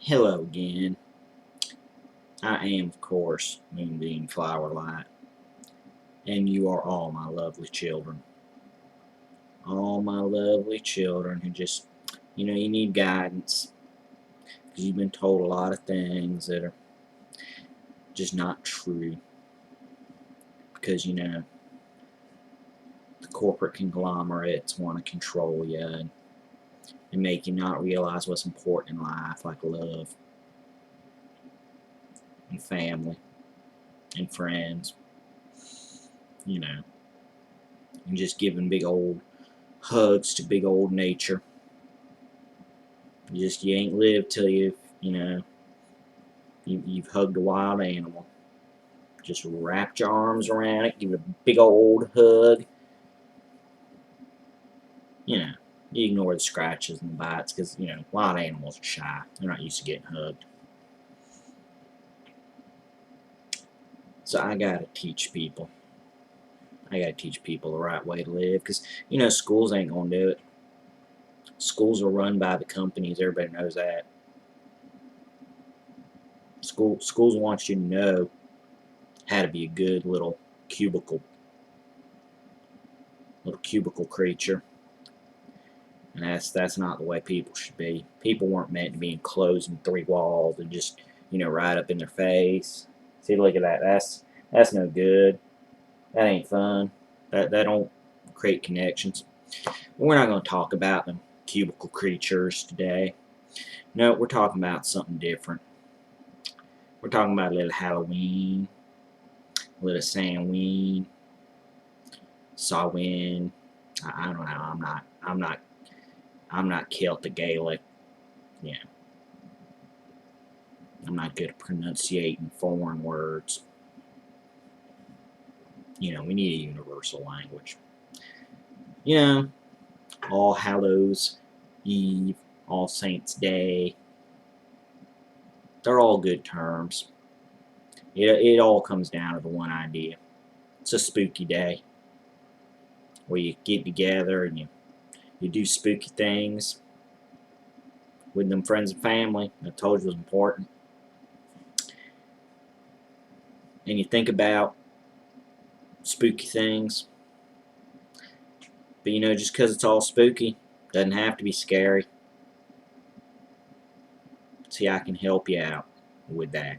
Hello again. I am, of course, MoonBeam Flowerlight, and you are all my lovely children. All my lovely children who just, you need guidance because you've been told a lot of things that are just not true. Because, the corporate conglomerates want to control you and make you not realize what's important in life, like love and family and friends, and just giving big old hugs to big old nature. You ain't lived till you've hugged a wild animal. Just wrapped your arms around it, give it a big old hug. You know, you ignore the scratches and the bites because wild animals are shy. They're not used to getting hugged. So I gotta teach people. I gotta teach people the right way to live because schools ain't gonna do it. Schools are run by the companies. Everybody knows that. Schools want you to know how to be a good little cubicle creature, and that's not the way people should be. People weren't meant to be enclosed in three walls and just right up in their face. See, look at that. That's no good. That ain't fun. That don't create connections. We're not going to talk about them cubicle creatures today. No, we're talking about something different. We're talking about a little Halloween, a little Samhain, Samhain. I don't know. I'm not Celtic Gaelic. Yeah, I'm not good at pronunciating foreign words. We need a universal language. You know, All Hallows Eve, All Saints Day. They're all good terms. It all comes down to the one idea. It's a spooky day where you get together and you do spooky things with them friends and family. I told you it was important. And you think about spooky things. But just because it's all spooky doesn't have to be scary. See, I can help you out with that.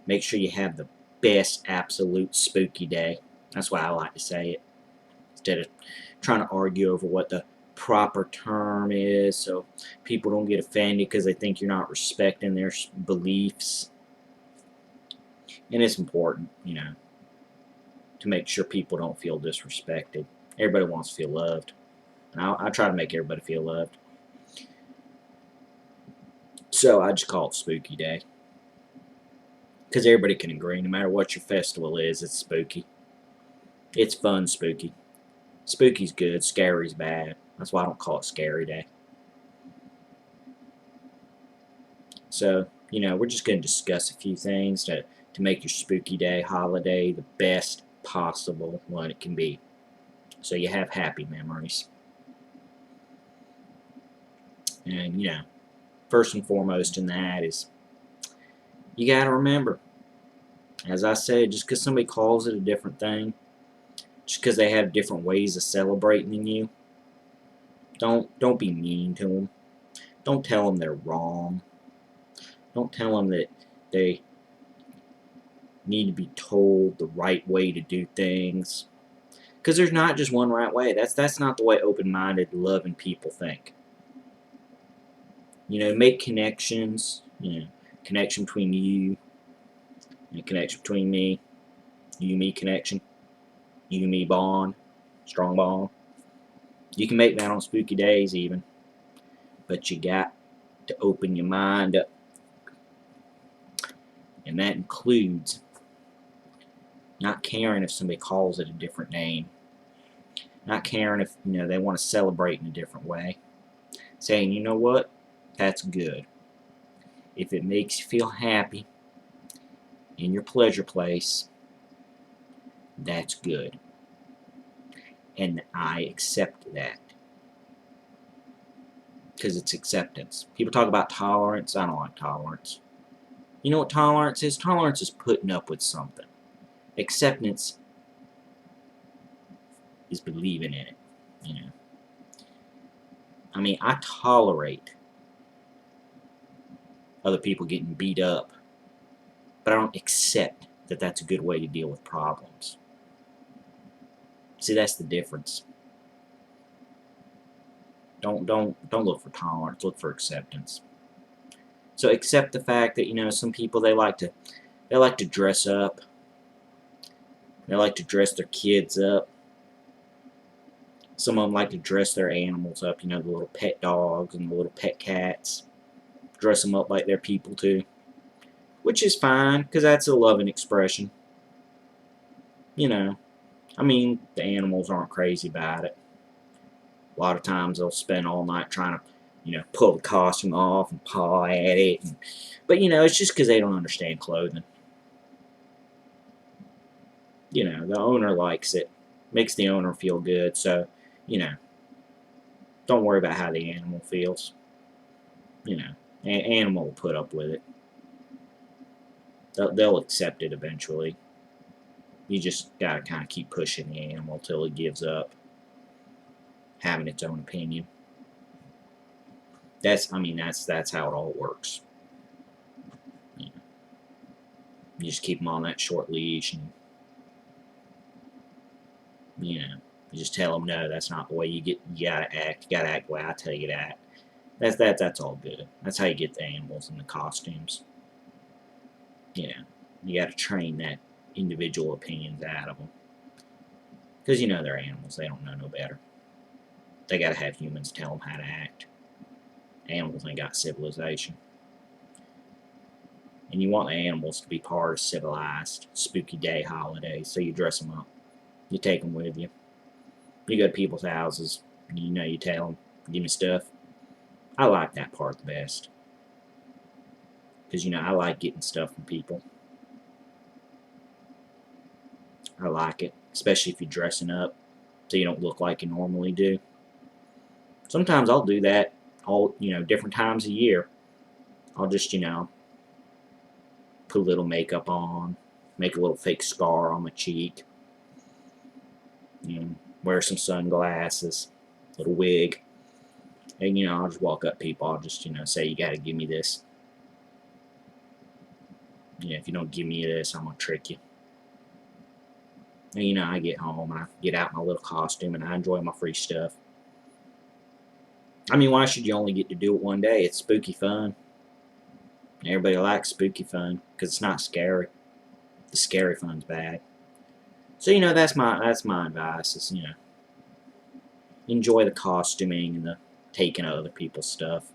Make sure you have the best absolute spooky day. That's why I like to say it. Instead of trying to argue over what the proper term is so people don't get offended because they think you're not respecting their beliefs. And it's important, to make sure people don't feel disrespected. Everybody wants to feel loved. And I try to make everybody feel loved. So I just call it Spooky Day. Because everybody can agree, no matter what your festival is, it's spooky. It's fun spooky. Spooky's good, scary's bad. That's why I don't call it Scary Day. So, we're just going to discuss a few things to make your spooky day holiday the best possible one it can be. So you have happy memories. And, first and foremost in that is you got to remember, as I said, just because somebody calls it a different thing, just because they have different ways of celebrating than you, don't be mean to them. Don't tell them they're wrong. Don't tell them that they need to be told the right way to do things. Because there's not just one right way. That's not the way open-minded, loving people think. Make connections. Connection between you, and a connection between me, you-me connection, you-me bond, strong bond. You can make that on spooky days even, but you got to open your mind up, and that includes not caring if somebody calls it a different name, not caring if they want to celebrate in a different way, saying, you know what, that's good. If it makes you feel happy in your pleasure place, that's good. And I accept that. because it's acceptance. People talk about tolerance. I don't like tolerance. You know what tolerance is? Tolerance is putting up with something. Acceptance is believing in it. You know. I mean, I tolerate other people getting beat up, but I don't accept that that's a good way to deal with problems. See, that's the difference. Don't look for tolerance. Look for acceptance. So accept the fact that, you know, some people they like to dress up. They like to dress their kids up. Some of them like to dress their animals up. You know, the little pet dogs and the little pet cats. Dress them up like they're people too, which is fine because that's a loving expression. You know, I mean, the animals aren't crazy about it. A lot of times they'll spend all night trying to, you know, pull the costume off and paw at it. But, you know, it's just because they don't understand clothing. You know, the owner likes it. Makes the owner feel good. So, you know, don't worry about how the animal feels. You know, an animal will put up with it. They'll accept it eventually. You just gotta kind of keep pushing the animal till it gives up having its own opinion. That's how it all works. You know, you just keep them on that short leash, and you know, you just tell them no, that's not the way you gotta act. You gotta act the way I tell you to act. That's all good. That's how you get the animals in the costumes. You know, you gotta train that individual opinions out of them. Because, you know, they're animals. They don't know no better. They got to have humans tell them how to act. Animals ain't got civilization. And you want the animals to be part of civilized spooky day holidays, so you dress them up. You take them with you. You go to people's houses. You know, you tell them, give me stuff. I like that part the best. Because, you know, I like getting stuff from people. I like it, especially if you're dressing up so you don't look like you normally do. Sometimes I'll do that all, you know, different times a year. I'll just, you know, put a little makeup on, make a little fake scar on my cheek, you know, wear some sunglasses, little wig, and, you know, I'll just walk up to people. I'll just, you know, say, you gotta give me this. You know, if you don't give me this, I'm gonna trick you. And, you know, I get home and I get out my little costume and I enjoy my free stuff. I mean, why should you only get to do it one day? It's spooky fun. Everybody likes spooky fun because it's not scary. The scary fun's bad. So, you know, that's my advice is, you know, enjoy the costuming and the taking of other people's stuff.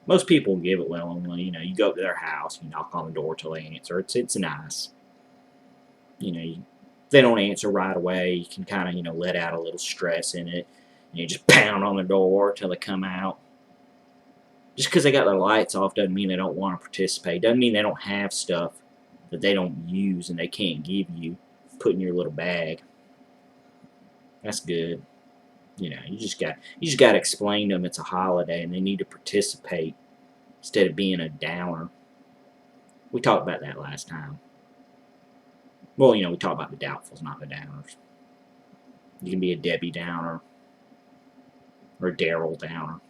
Most people give it willingly. You know, you go up to their house, you knock on the door till they answer. It's nice. You know, if they don't answer right away, you can kind of, you know, let out a little stress in it. And you just pound on the door till they come out. Just because they got their lights off doesn't mean they don't want to participate. Doesn't mean they don't have stuff that they don't use and they can't give you. Put in your little bag. That's good. You know, you just got to explain to them it's a holiday and they need to participate instead of being a downer. We talked about that last time. Well, you know, we talked about the doubtfuls, not the downers. You can be a Debbie Downer or a Daryl Downer.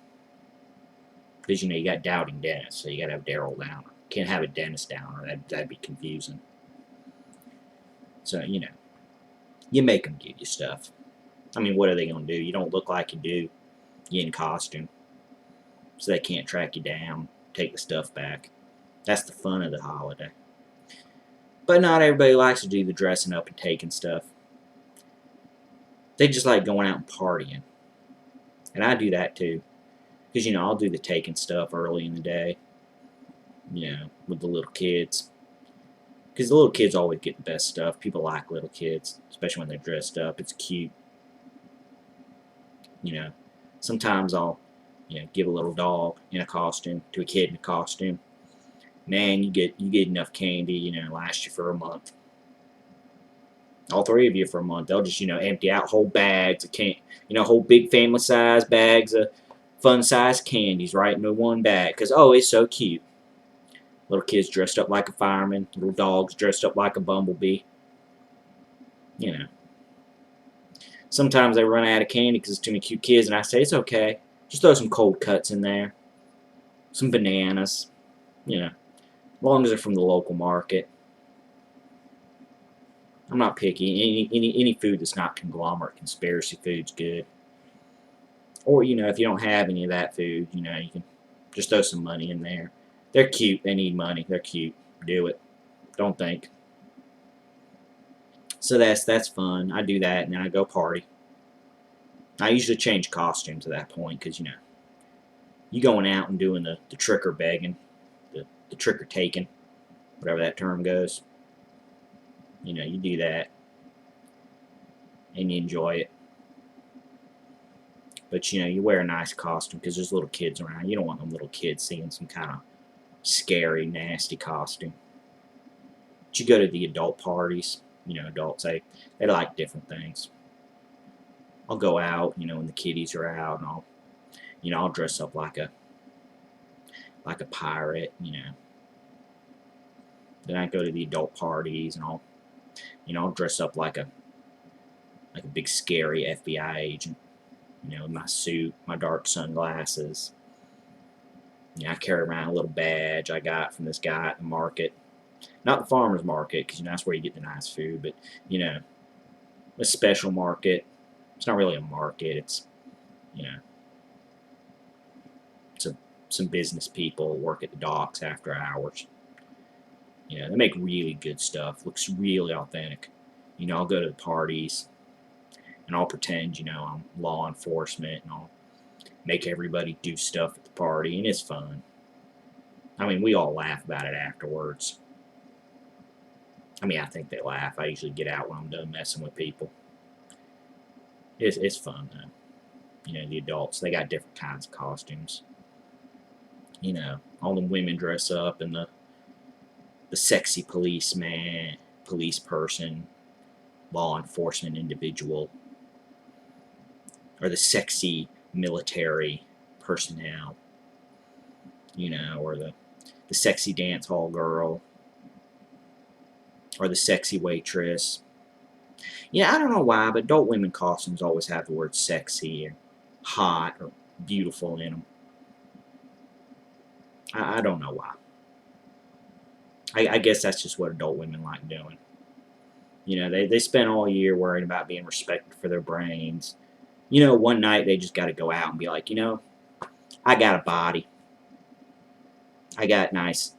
Because, you know, you got Doubting Dennis, so you got to have Daryl Downer. Can't have a Dennis Downer. That'd be confusing. So, you know, you make them give you stuff. I mean, what are they going to do? You don't look like you do. You in costume. So they can't track you down, take the stuff back. That's the fun of the holiday. But not everybody likes to do the dressing up and taking stuff. They just like going out and partying. And I do that too. Because, you know, I'll do the taking stuff early in the day. You know, with the little kids. Because the little kids always get the best stuff. People like little kids, especially when they're dressed up. It's cute. You know, sometimes I'll, you know, give a little dog in a costume to a kid in a costume. Man, you get enough candy, you know, last you for a month. All three of you for a month. They'll just, you know, empty out whole bags of candy, you know, whole big family size bags of fun-sized candies right into one bag because, oh, it's so cute. Little kids dressed up like a fireman, little dogs dressed up like a bumblebee. You know. Sometimes they run out of candy because it's too many cute kids, and I say, it's okay. Just throw some cold cuts in there. Some bananas. You know. As long as they're from the local market. I'm not picky. Any food that's not conglomerate conspiracy food's good. Or, you know, if you don't have any of that food, you know, you can just throw some money in there. They're cute. They need money. They're cute. Do it. Don't think. So that's fun. I do that, and then I go party. I usually change costumes at that point because, you know, you going out and doing the trick or begging, the trick or taking, whatever that term goes. You know, you do that, and you enjoy it. But, you know, you wear a nice costume because there's little kids around. You don't want them little kids seeing some kind of scary, nasty costume. But you go to the adult parties. You know, adults, they like different things. I'll go out, you know, when the kiddies are out, and I'll dress up like a pirate, you know. Then I go to the adult parties, and I'll dress up like a big scary FBI agent. You know, my suit, my dark sunglasses. You know, I carry around a little badge I got from this guy at the market. Not the farmer's market, because, you know, that's where you get the nice food, but, you know, a special market. It's not really a market. It's, you know, some business people work at the docks after hours. You know, they make really good stuff. Looks really authentic. You know, I'll go to the parties, and I'll pretend, you know, I'm law enforcement, and I'll make everybody do stuff at the party, and it's fun. I mean, we all laugh about it afterwards. I mean, I think they laugh. I usually get out when I'm done messing with people. It's fun, though. You know, the adults, they got different kinds of costumes. You know, all the women dress up in the sexy policeman, police person, law enforcement individual, or the sexy military personnel, you know, or the sexy dance hall girl, or the sexy waitress. Yeah, I don't know why, but adult women costumes always have the word sexy or hot or beautiful in them. I don't know why. I guess that's just what adult women like doing. You know, they spend all year worrying about being respected for their brains. You know, one night they just got to go out and be like, you know, I got a body. I got nice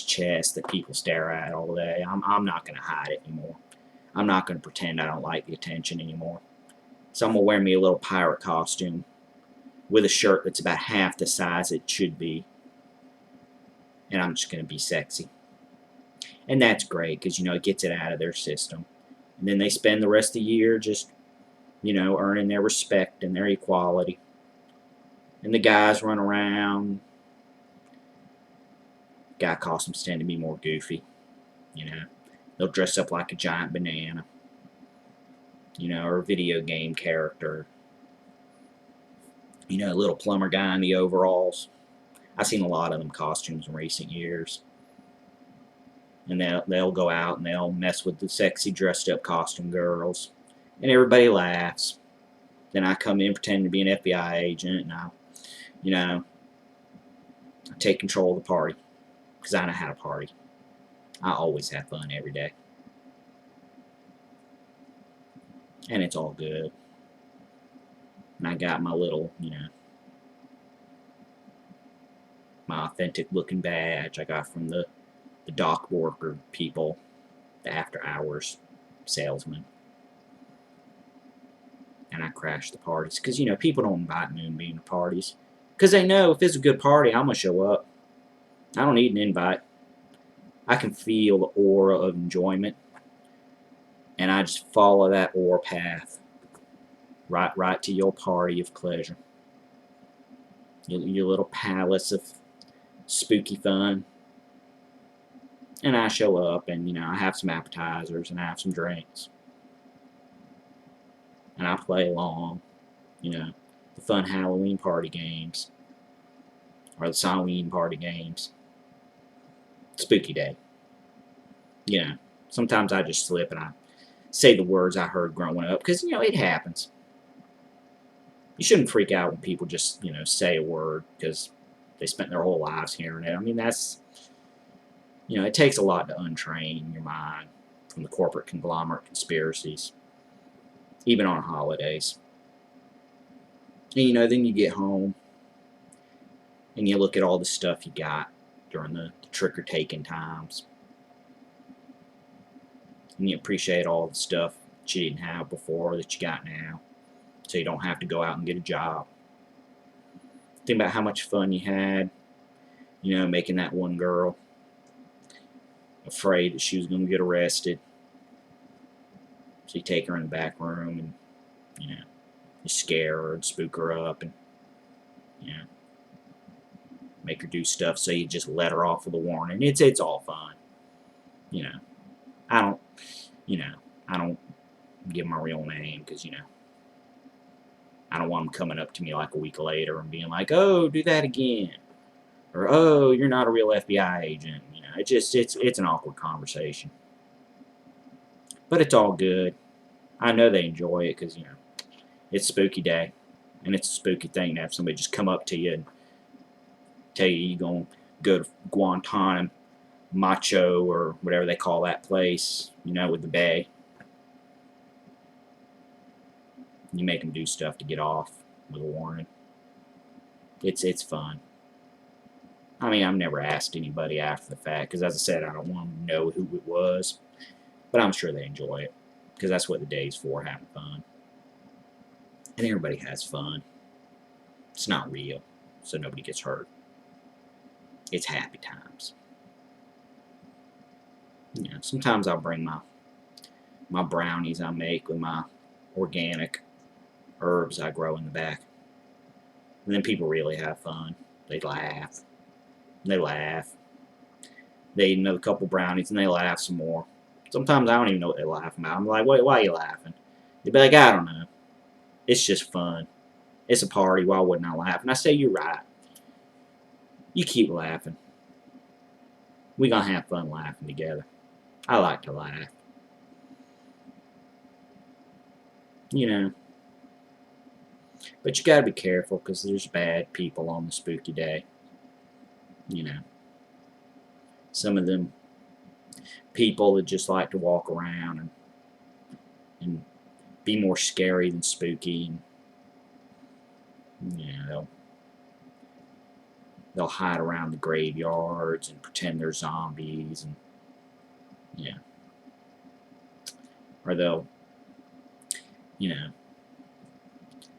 chest that people stare at all day. I'm not going to hide it anymore. I'm not going to pretend I don't like the attention anymore. So I'm going to wear me a little pirate costume with a shirt that's about half the size it should be. And I'm just going to be sexy. And that's great because, you know, it gets it out of their system. And then they spend the rest of the year just, you know, earning their respect and their equality. And the guys run around. Guy costumes tend to be more goofy, you know. They'll dress up like a giant banana, you know, or a video game character. You know, a little plumber guy in the overalls. I've seen a lot of them costumes in recent years. And they'll go out and they'll mess with the sexy dressed up costume girls. And everybody laughs. Then I come in pretending to be an FBI agent, and I take control of the party. Because I know how to party. I always have fun every day. And it's all good. And I got my little, you know, my authentic looking badge I got from the dock worker people, the after hours salesman. And I crash the parties. Because, you know, people don't invite MoonBeam to parties. Because they know if it's a good party, I'm going to show up. I don't need an invite. I can feel the aura of enjoyment. And I just follow that aura path right to your party of pleasure. Your little palace of spooky fun. And I show up, and, you know, I have some appetizers, and I have some drinks. And I play along, you know. the fun Halloween party games, or the Halloween party games. Spooky day. You know, sometimes I just slip and I say the words I heard growing up, because, it happens. You shouldn't freak out when people just, say a word because they spent their whole lives hearing it. I mean, that's, it takes a lot to untrain your mind from the corporate conglomerate conspiracies, even on holidays. And, then you get home and you look at all the stuff you got during the trick-or-taking times. And you appreciate all the stuff that you didn't have before that you got now, so you don't have to go out and get a job. Think about how much fun you had, making that one girl afraid that she was going to get arrested. So you take her in the back room and, you scare her and spook her up and, make her do stuff, so you just let her off with a warning. It's all fun. I don't, I don't give my real name because, I don't want them coming up to me like a week later and being like, oh, do that again. Or, oh, you're not a real FBI agent. It's an awkward conversation. But it's all good. I know they enjoy it because, it's spooky day. And it's a spooky thing to have somebody just come up to you and tell you you're going to go to Guantanamo Macho or whatever they call that place, with the bay. You make them do stuff to get off with a warning. It's fun. I mean, I've never asked anybody after the fact because, as I said, I don't want them to know who it was. But I'm sure they enjoy it because that's what the day's for, having fun. And everybody has fun. It's not real, so nobody gets hurt. It's happy times. Sometimes I'll bring my brownies I make with my organic herbs I grow in the back. And then people really have fun. They laugh. They laugh. They eat another couple brownies and they laugh some more. Sometimes I don't even know what they're laughing about. I'm like, wait, why are you laughing? They'd be like, I don't know. It's just fun. It's a party. Why wouldn't I laugh? And I say, you're right. You keep laughing. We're going to have fun laughing together. I like to laugh. But you got to be careful because there's bad people on the spooky day. Some of them people that just like to walk around and be more scary than spooky. And, they'll hide around the graveyards and pretend they're zombies, and or they'll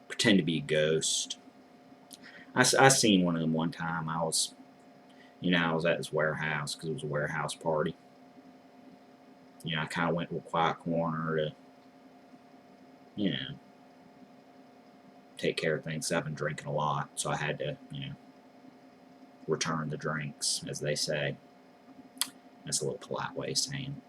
pretend to be a ghost. I seen one of them one time. I was at this warehouse because it was a warehouse party. I kind of went to a quiet corner to take care of things. I've been drinking a lot, so I had to return the drinks, as they say. That's a little polite way of saying,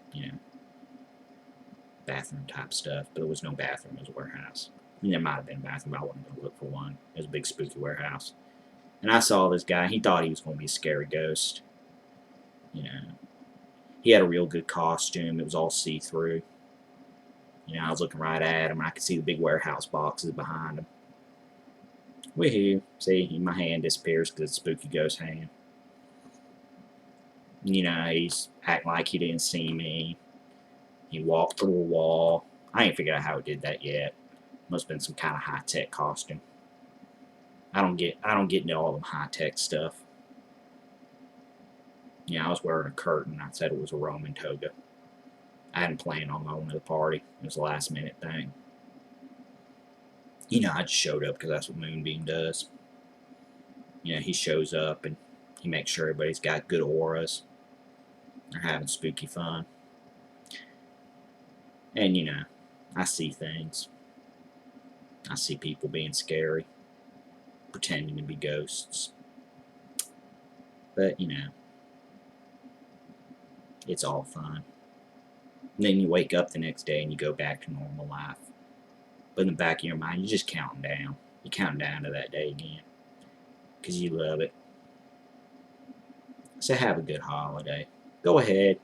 bathroom type stuff. But there was no bathroom. It was a warehouse. I mean, there might have been a bathroom, but I wasn't going to look for one. It was a big spooky warehouse. And I saw this guy. He thought he was going to be a scary ghost. He had a real good costume. It was all see-through. I was looking right at him, and I could see the big warehouse boxes behind him. Woohoo. See, my hand disappears because it's a spooky ghost hand. He's acting like he didn't see me. He walked through a wall. I ain't figured out how he did that yet. Must have been some kind of high-tech costume. I don't get into all them high-tech stuff. I was wearing a curtain. I said it was a Roman toga. I hadn't planned on going to the party. It was a last-minute thing. I just showed up because that's what MoonBeam does. He shows up and he makes sure everybody's got good auras. They're having spooky fun. And, I see things. I see people being scary, pretending to be ghosts. But, it's all fun. And then you wake up the next day and you go back to normal life. But in the back of your mind, you're just counting down. You count down to that day again because you love it. So have a good holiday. Go ahead,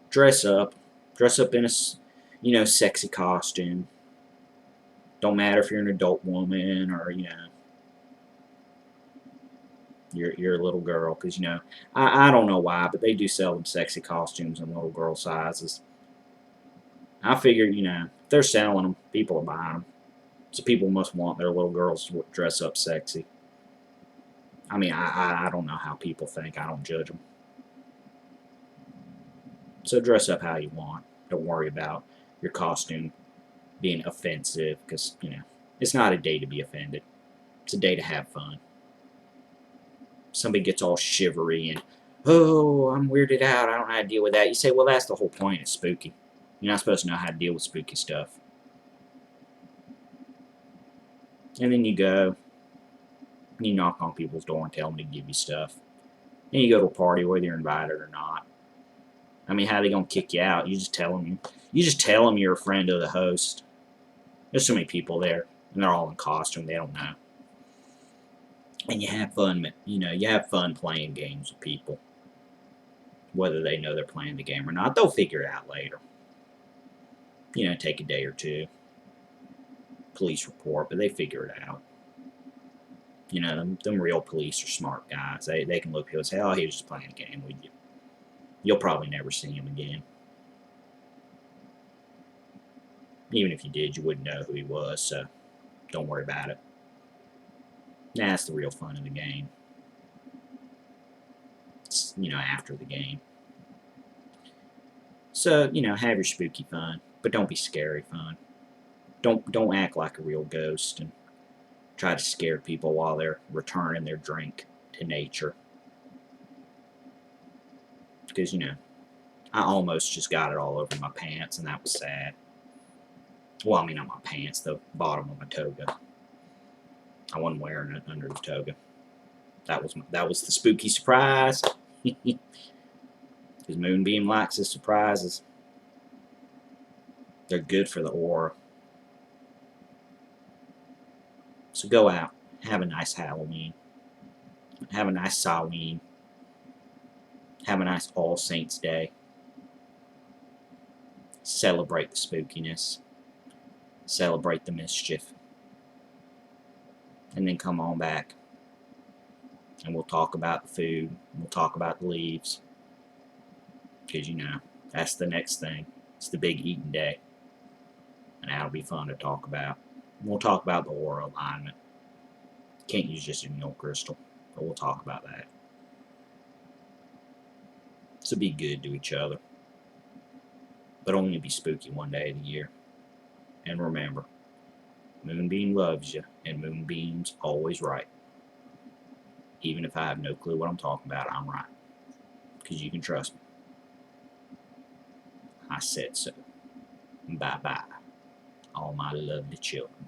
dress up in a sexy costume. Don't matter if you're an adult woman or you're a little girl, because I don't know why, but they do sell them sexy costumes in little girl sizes. I figure if they're selling them, people are buying them. So people must want their little girls to dress up sexy. I mean, I don't know how people think. I don't judge them. So dress up how you want. Don't worry about your costume being offensive, because, it's not a day to be offended. It's a day to have fun. Somebody gets all shivery and, oh, I'm weirded out, I don't know how to deal with that. You say, well, that's the whole point. It's spooky. You're not supposed to know how to deal with spooky stuff. And then you go, and you knock on people's door and tell them to give you stuff. And you go to a party, whether you're invited or not. I mean, how are they gonna kick you out? You just tell them. You just tell them you're a friend of the host. There's so many people there, and they're all in costume. They don't know. And you have fun. You have fun playing games with people, whether they know they're playing the game or not. They'll figure it out later. Take a day or two. Police report, but they figure it out. Them real police are smart guys. They can look at you and say, oh, he was just playing a game with you. You'll probably never see him again. Even if you did, you wouldn't know who he was, so don't worry about it. That's the real fun of the game. It's, after the game. So, have your spooky fun, but don't be scary fun. Don't act like a real ghost and try to scare people while they're returning their drink to nature. Because, I almost just got it all over my pants, and that was sad. Well, I mean, not my pants, the bottom of my toga. I wasn't wearing it under the toga. That was the spooky surprise. Because MoonBeam likes his surprises. They're good for the aura. So go out, have a nice Halloween, have a nice Samhain, have a nice All Saints Day. Celebrate the spookiness. Celebrate the mischief. And then come on back. And we'll talk about the food. We'll talk about the leaves. Because, that's the next thing. It's the big eating day. And that'll be fun to talk about. We'll talk about the aura alignment. Can't use just a mule crystal. But we'll talk about that. So be good to each other. But only be spooky one day of the year. And remember, MoonBeam loves you, and MoonBeam's always right. Even if I have no clue what I'm talking about, I'm right. Because you can trust me. I said so. Bye-bye, all my lovely children.